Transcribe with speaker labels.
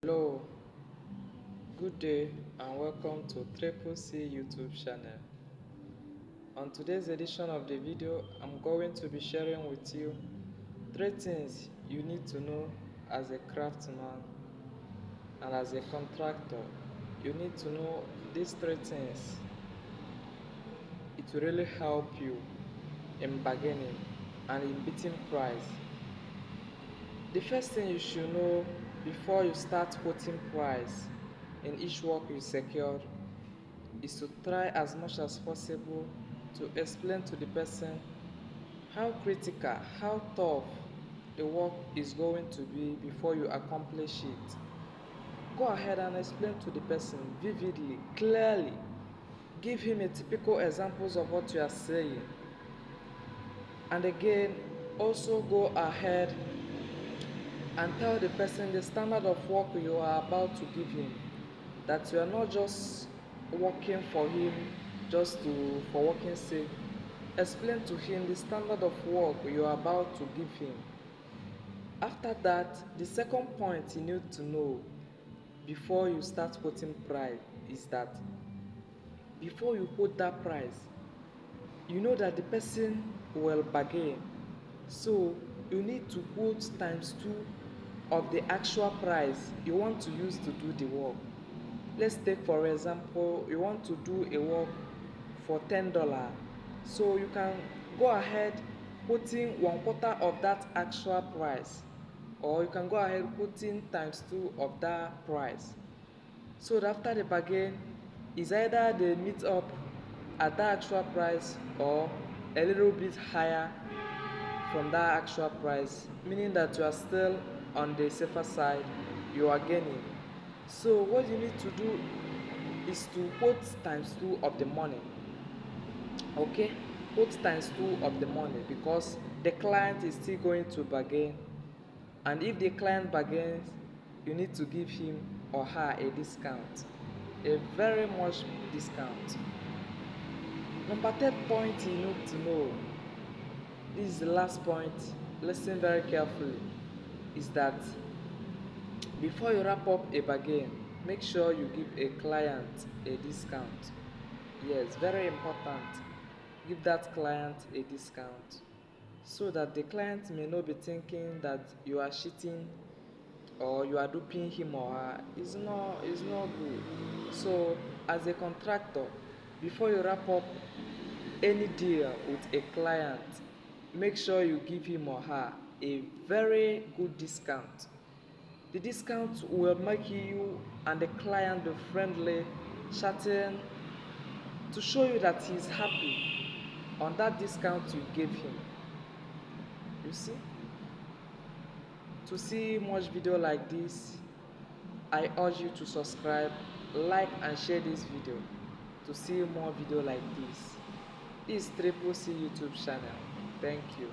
Speaker 1: Hello, good day and welcome to Triple C YouTube channel. On today's edition of the video, I'm going to be sharing with you 3 things you need to know as a craftsman and as a contractor. You need to know these 3 things. It will really help you in bargaining and in beating price. The first thing you should know before you start quoting price in each work you secure is to try as much as possible to explain to the person how critical, how tough the work is going to be before you accomplish it. Go ahead and explain to the person vividly, clearly. Give him a typical examples of what you are saying. And again, also go ahead and tell the person the standard of work you are about to give him, that you are not just working for him for working sake. Explain to him the standard of work you are about to give him. After that, the second point you need to know before you start quoting price is that before you quote that price, you know that the person will bargain, so you need to quote times 2 of the actual price you want to use to do the work. Let's take for example, you want to do a work for $10, so you can go ahead putting 1/4 of that actual price, or you can go ahead putting times 2 of that price, so that after the bargain is either they meet up at that actual price or a little bit higher from that actual price, meaning that you are still on the safer side, you are gaining. So what you need to do is to quote times 2 of the money. Okay, quote times 2 of the money, because the client is still going to bargain, and if the client bargains, you need to give him or her a discount, a very much discount. Number 3 point you need to know, this is the last point, listen very carefully, is that before you wrap up a bargain, make sure you give a client a discount. Yes, very important. Give that client a discount so that the client may not be thinking that you are cheating or you are duping him or her. It's not good. So as a contractor, before you wrap up any deal with a client, make sure you give him or her a very good discount. The discount will make you and the client be friendly, chatting, to show you that he is happy on that discount you gave him. You see? To see much video like this, I urge you to subscribe, like and share this video to see more video like this. This is Triple C YouTube channel. Thank you.